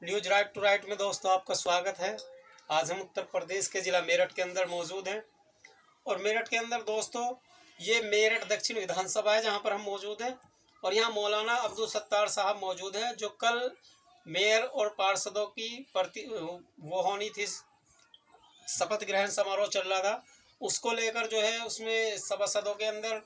News right to right में दोस्तों आपका स्वागत है। आज हम उत्तर प्रदेश के ज़िला मेरठ के अंदर मौजूद हैं और मेरठ के अंदर दोस्तों ये मेरठ दक्षिण विधानसभा है जहां पर हम मौजूद हैं और यहां मौलाना अब्दुल सत्तार साहब मौजूद हैं जो कल मेयर और पार्षदों की वो होनी थी, शपथ ग्रहण समारोह चल रहा था। उसको लेकर जो है उसमें सभासदों के अंदर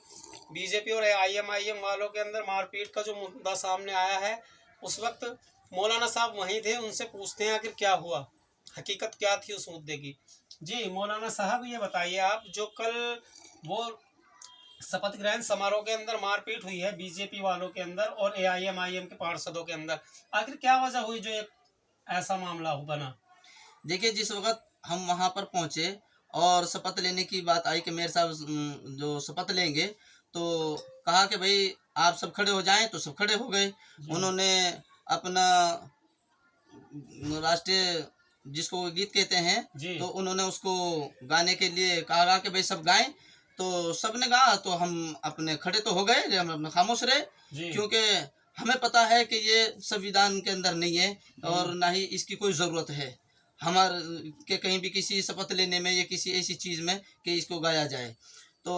बीजेपी और आईएम वालों के अंदर मारपीट का जो मुद्दा सामने आया है। उस वक्त मौलाना साहब वहीं थे, उनसे पूछते हैं आखिर क्या हुआ, हकीकत क्या थी उस मुद्दे की। जी मौलाना साहब ये बताइए, आप जो कल वो शपथ ग्रहण समारोह के अंदर मारपीट हुई है बीजेपी वालों के अंदर और आईएम के पार्षदों के अंदर, आखिर क्या वजह हुई जो एक ऐसा मामला बना? देखिए, जिस वक्त हम वहां पर पहुंचे और शपथ लेने की बात आई कि मेयर साहब जो शपथ लेंगे, तो कहा कि भाई आप सब खड़े हो जाएं, तो सब खड़े हो गए। उन्होंने अपना राष्ट्रीय जिसको गीत कहते हैं तो उन्होंने उसको गाने के लिए कहा कि भाई सब गाएं, तो सबने गा, तो हम अपने खड़े तो हो गए, हम अपने खामोश रहे क्योंकि हमें पता है कि ये संविधान के अंदर नहीं है और ना ही इसकी कोई ज़रूरत है हमारे के कहीं भी किसी शपथ लेने में या किसी ऐसी चीज़ में कि इसको गाया जाए। तो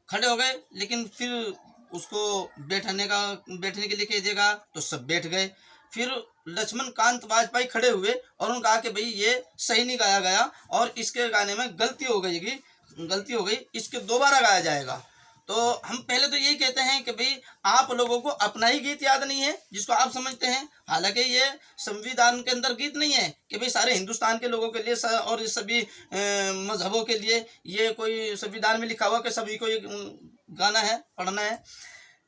खड़े हो गए, लेकिन फिर उसको बैठने के लिए कह देगा तो सब बैठ गए। फिर लक्ष्मण कांत वाजपेयी खड़े हुए और उन्होंने कहा कि भाई ये सही नहीं गाया गया और इसके गाने में गलती हो गई, इसके दोबारा गाया जाएगा। तो हम पहले तो यही कहते हैं कि भाई आप लोगों को अपना ही गीत याद नहीं है जिसको आप समझते हैं, हालांकि ये संविधान के अंदर गीत नहीं है कि भाई सारे हिंदुस्तान के लोगों के लिए और सभी मजहबों के लिए ये कोई संविधान में लिखा हुआ कि सभी को ये गाना है, पढ़ना है।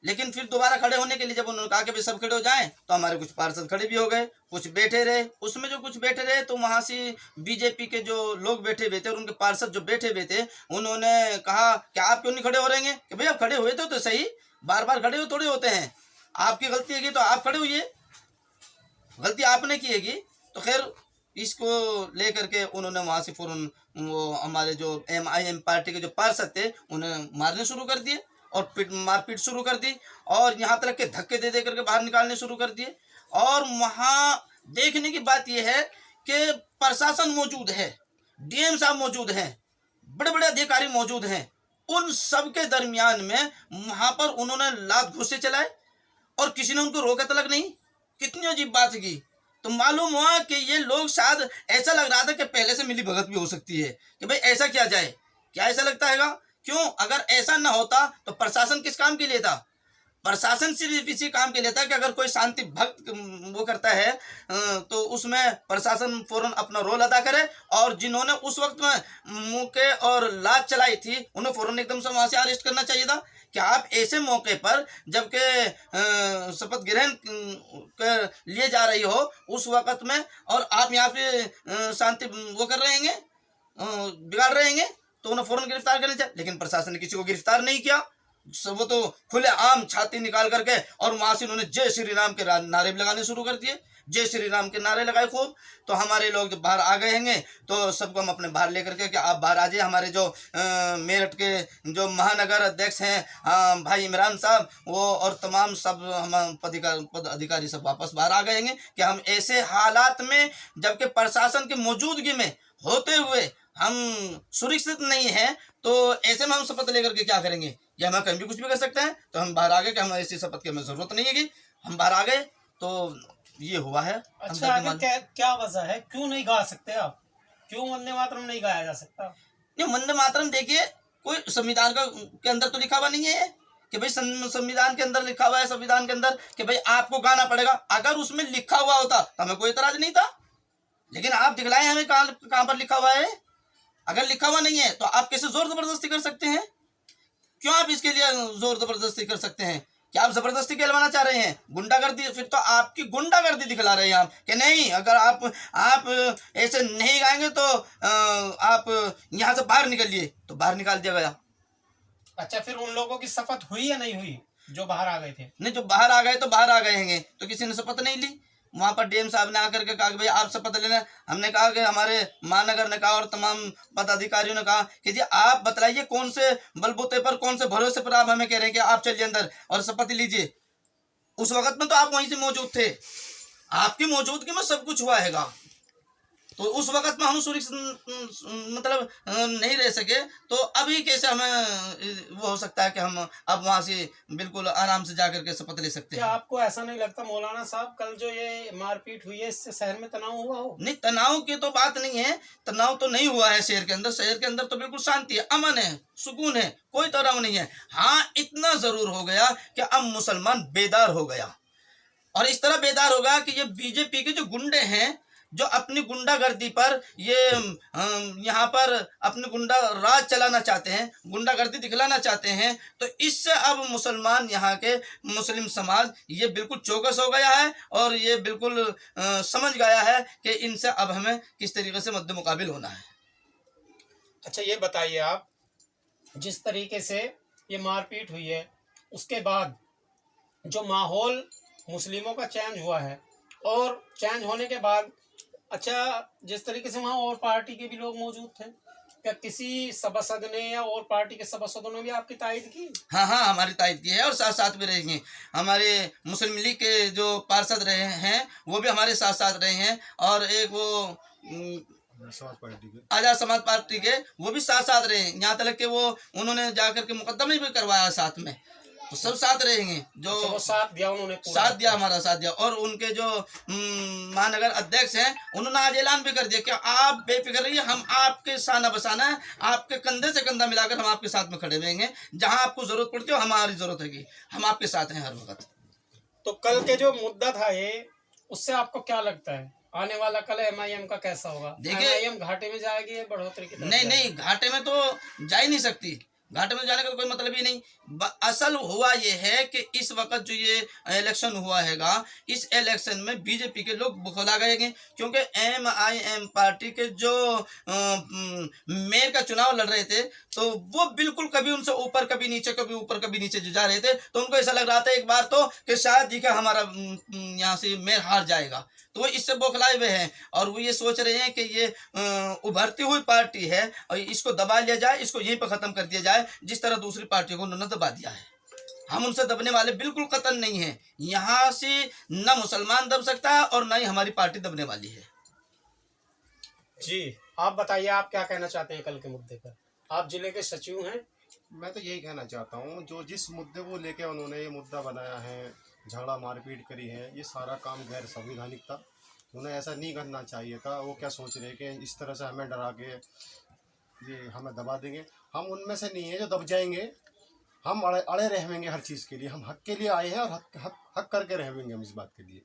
लेकिन फिर दोबारा खड़े होने के लिए जब उन्होंने कहा कि भाई सब खड़े हो जाएं, तो हमारे कुछ पार्षद खड़े भी हो गए, कुछ बैठे रहे। उसमें जो कुछ बैठे रहे तो वहाँ से बीजेपी के जो लोग बैठे हुए थे और उनके पार्षद जो बैठे हुए थे, उन्होंने कहा कि आप क्यों नहीं खड़े हो रहेंगे, कि भाई आप खड़े हुए थे तो सही, बार बार खड़े हो थोड़े होते हैं, आपकी गलती है तो आप खड़े हुई, गलती आपने की है। तो खैर इसको लेकर के उन्होंने वहाँ से फौरन वो हमारे जो MIM पार्टी के जो पार्षद थे उन्हें मारने शुरू कर दिए और मारपीट शुरू कर दी और यहाँ तक के धक्के दे करके बाहर निकालने शुरू कर दिए। और वहाँ देखने की बात यह है कि प्रशासन मौजूद है, DM साहब मौजूद हैं, बड़े बड़े अधिकारी मौजूद हैं, उन सब के दरमियान में वहाँ पर उन्होंने लात घुसे चलाए और किसी ने उनको रोका तक नहीं। कितनी अजीब बात की। तो मालूम हुआ कि ये लोग शायद ऐसा लग रहा था कि पहले से मिली भगत भी हो सकती है कि भाई ऐसा किया जाए। क्या ऐसा लगता है? क्यों? अगर ऐसा ना होता तो प्रशासन किस काम के लिए था? प्रशासन सिर्फ इसी काम के लिए था कि अगर कोई शांति भक्त वो करता है तो उसमें प्रशासन फौरन अपना रोल अदा करे और जिन्होंने उस वक्त में मुक्के और लात चलाई थी उन्हें फौरन एकदम से वहां से अरेस्ट करना चाहिए था। कि आप ऐसे मौके पर जबकि शपथ ग्रहण के लिए जा रही हो उस वक्त में और आप यहाँ पे शांति वो कर रहे हैं, बिगाड़ रहे हैं, तो उन्हें फौरन गिरफ्तार करना चाहिए। लेकिन प्रशासन ने किसी को गिरफ्तार नहीं किया, वो तो खुले आम छाती निकाल करके और वहां से उन्होंने जय श्री राम के नारे लगाने शुरू कर दिए, जय श्री राम के नारे लगाए खूब। तो हमारे लोग जब बाहर आ गए हैं तो सबको हम अपने बाहर लेकर के कि आप बाहर आ जाइए। हमारे जो मेरठ के जो महानगर अध्यक्ष हैं भाई इमरान साहब वो और तमाम सब हम पद अधिकारी सब वापस बाहर आ गए हैं कि हम ऐसे हालात में जबकि प्रशासन की मौजूदगी में होते हुए हम सुरक्षित नहीं है, तो ऐसे में हम शपथ लेकर के क्या करेंगे? या हम कहीं भी कुछ भी कर सकते हैं। तो हम बाहर आ गए कि हम ऐसी शपथ की हमें जरूरत नहीं है, हम बाहर आ गए तो ये हुआ है। अच्छा, आगे क्या वजह है, क्यों नहीं गा सकते आप? क्यों वंदे मातरम नहीं गाया जा सकता? नहीं, वंदे मातरम देखिए कोई संविधान के अंदर तो लिखा हुआ नहीं है कि भाई संविधान के अंदर लिखा हुआ है, संविधान के अंदर कि भाई आपको गाना पड़ेगा। अगर उसमें लिखा हुआ होता तो हमें कोई इतराज नहीं था, लेकिन आप दिखलाए हमें कहाँ पर लिखा हुआ है। अगर लिखा हुआ नहीं है तो आप कैसे जोर जबरदस्ती कर सकते हैं? क्यों आप इसके लिए जोर जबरदस्ती कर सकते हैं? क्या आप जबरदस्ती कहलवाना चाह रहे हैं? गुंडागर्दी? फिर तो आपकी गुंडागर्दी दिखला रहे हैं आप कि नहीं, अगर आप ऐसे नहीं गाएंगे तो आप यहाँ से बाहर निकलिए, तो बाहर निकाल दिया गया। अच्छा, फिर उन लोगों की शपथ हुई या नहीं हुई जो बाहर आ गए थे? नहीं, जो बाहर आ गए तो बाहर आ गए हैं, तो किसी ने शपथ नहीं ली। वहां पर DM साहब ने आकर के कहा कि भाई आप शपथ लेना। हमने कहा कि हमारे महानगर ने कहा और तमाम पदाधिकारियों ने कहा कि जी आप बतलाइए कौन से बलबूते पर, कौन से भरोसे पर आप हमें कह रहे हैं कि आप चलिए अंदर और शपथ लीजिए। उस वक्त में तो आप वहीं से मौजूद थे, आपकी मौजूदगी में सब कुछ हुआ हैगा। तो उस वक्त में हम सुरक्षित मतलब नहीं रह सके, तो अभी कैसे हमें वो हो सकता है कि हम अब वहां से बिल्कुल आराम से जाकर के शपथ ले सकते हैं। क्या आपको ऐसा नहीं लगता मौलाना साहब, कल जो ये मारपीट हुई है इससे शहर में तनाव हुआ हो? नहीं, तनाव की तो बात नहीं है, तनाव तो नहीं हुआ है शहर के अंदर। शहर के अंदर तो बिल्कुल शांति है, अमन है, सुकून है, कोई तनाव नहीं है। हाँ, इतना जरूर हो गया कि अब मुसलमान बेदार हो गया, और इस तरह बेदार होगा कि ये बीजेपी के जो गुंडे हैं, जो अपनी गुंडागर्दी पर ये यहाँ पर अपनी गुंडा राज चलाना चाहते हैं, गुंडागर्दी दिखलाना चाहते हैं, तो इससे अब मुसलमान, यहाँ के मुस्लिम समाज ये बिल्कुल चौकस हो गया है, और ये बिल्कुल समझ गया है कि इनसे अब हमें किस तरीके से मद्दे मुकाबिल होना है। अच्छा, ये बताइए आप, जिस तरीके से ये मारपीट हुई है उसके बाद जो माहौल मुस्लिमों का चेंज हुआ है, और चेंज होने के बाद अच्छा जिस तरीके से वहाँ और पार्टी के भी लोग मौजूद थे, क्या किसी सभासद ने या और पार्टी के सभासदों ने भी आपकी तायद की? हाँ हाँ, हमारी तायद की है, और साथ साथ भी रहेंगे। हमारे मुस्लिम लीग के जो पार्षद रहे हैं वो भी हमारे साथ साथ रहे हैं, और एक वो आजाद समाज पार्टी के वो भी साथ साथ रहे, यहाँ तक कि वो उन्होंने जाकर के मुकदमा भी करवाया साथ में, तो सब साथ रहेंगे। जो अच्छा, वो साथ दिया, उन्होंने साथ दिया, हमारा साथ दिया। और उनके जो महानगर अध्यक्ष हैं, उन्होंने आज ऐलान भी कर दिया कि आप बेफिक्र रहिए, हम आपके साना बसाना है, आपके कंधे से कंधा मिलाकर हम आपके साथ में खड़े रहेंगे, जहां आपको जरूरत पड़ती हो हमारी जरूरत है, हम आपके साथ हैं हर वक्त। तो कल के जो मुद्दा था ये, उससे आपको क्या लगता है आने वाला कल MIM का कैसा होगा? देखिए, MIM घाटे में जाएगी या बढ़ोतरी की तरफ? नहीं, घाटे में तो जा ही नहीं सकती, घाटे में जाने का तो कोई मतलब ही नहीं। असल हुआ ये है कि इस वक्त जो ये इलेक्शन हुआ हैगा, इस इलेक्शन में बीजेपी के लोग बखौला गए हैं, क्योंकि MIM पार्टी के जो मेयर का चुनाव लड़ रहे थे, तो वो बिल्कुल कभी उनसे ऊपर कभी नीचे, कभी ऊपर कभी नीचे जो जा रहे थे, तो उनको ऐसा लग रहा था एक बार तो कि शायद जी का हमारा यहाँ से मेयर हार जाएगा, तो वो इससे बौखलाए हुए हैं, और वो ये सोच रहे हैं कि ये उभरती हुई पार्टी है और इसको दबा लिया जाए, इसको यहीं पर खत्म कर दिया जाए, जिस तरह दूसरी पार्टियों को उन्होंने दबा दिया है। हम उनसे दबने वाले बिल्कुल कतन नहीं है। यहाँ से न मुसलमान दब सकता है और न ही हमारी पार्टी दबने वाली है। जी, आप बताइए, आप क्या कहना चाहते हैं कल के मुद्दे पर? आप जिले के सचिव हैं। मैं तो यही कहना चाहता हूँ, जो जिस मुद्दे को लेके उन्होंने ये मुद्दा बनाया है, झगड़ा मारपीट करी है, ये सारा काम गैर संवैधानिक था। उन्हें ऐसा नहीं करना चाहिए था। वो क्या सोच रहे कि इस तरह से हमें डरा के ये हमें दबा देंगे। हम उनमें से नहीं है जो दब जाएंगे। हम अड़े रहेंगे हर चीज़ के लिए। हम हक के लिए आए हैं और हक करके रहेंगे हम इस बात के लिए।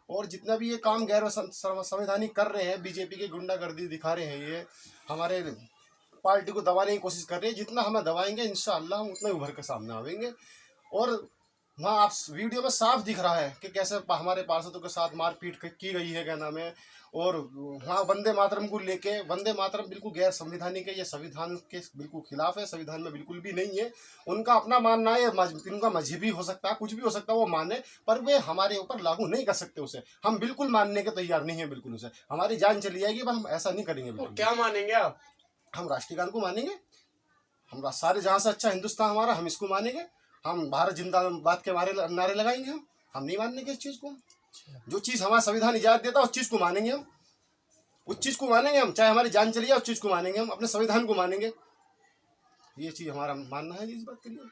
और जितना भी ये काम गैर संवैधानिक कर रहे हैं, बीजेपी की गुंडागर्दी दिखा रहे हैं, ये हमारे पार्टी को दबाने की कोशिश कर रहे हैं। जितना हमें दबाएंगे इंशाअल्लाह हम उतना ही उभर के सामने आवेंगे। और वहाँ आप वीडियो में साफ दिख रहा है कि कैसे हमारे पार्षदों के साथ मारपीट की गई है, क्या नाम है। और वहाँ वंदे मातरम को लेके, वंदे मातरम बिल्कुल गैर संवैधानिक है, ये संविधान के बिल्कुल खिलाफ है, संविधान में बिल्कुल भी नहीं है। उनका अपना मानना है, उनका मजहबी हो सकता है, कुछ भी हो सकता है, वो माने, पर वे हमारे ऊपर लागू नहीं कर सकते उसे। हम बिल्कुल मानने के तैयार नहीं है, बिल्कुल उसे हमारी जान चली जाएगी, पर हम ऐसा नहीं करेंगे। बिल्कुल। क्या मानेंगे आप? हम राष्ट्रीय गान को मानेंगे। हम सारे जहाँ से अच्छा हिंदुस्तान हमारा, हम इसको मानेंगे। हम भारत जिंदाबाद के नारे लगाएंगे। हम नहीं मानने के इस चीज़ को। जो चीज़ हमारा संविधान इजाज़त देता है उस चीज़ को मानेंगे हम। उस चीज़ को मानेंगे हम, चाहे हमारी जान चली जाए, उस चीज़ को मानेंगे हम, अपने संविधान को मानेंगे। ये चीज़ हमारा मानना है इस बात के लिए।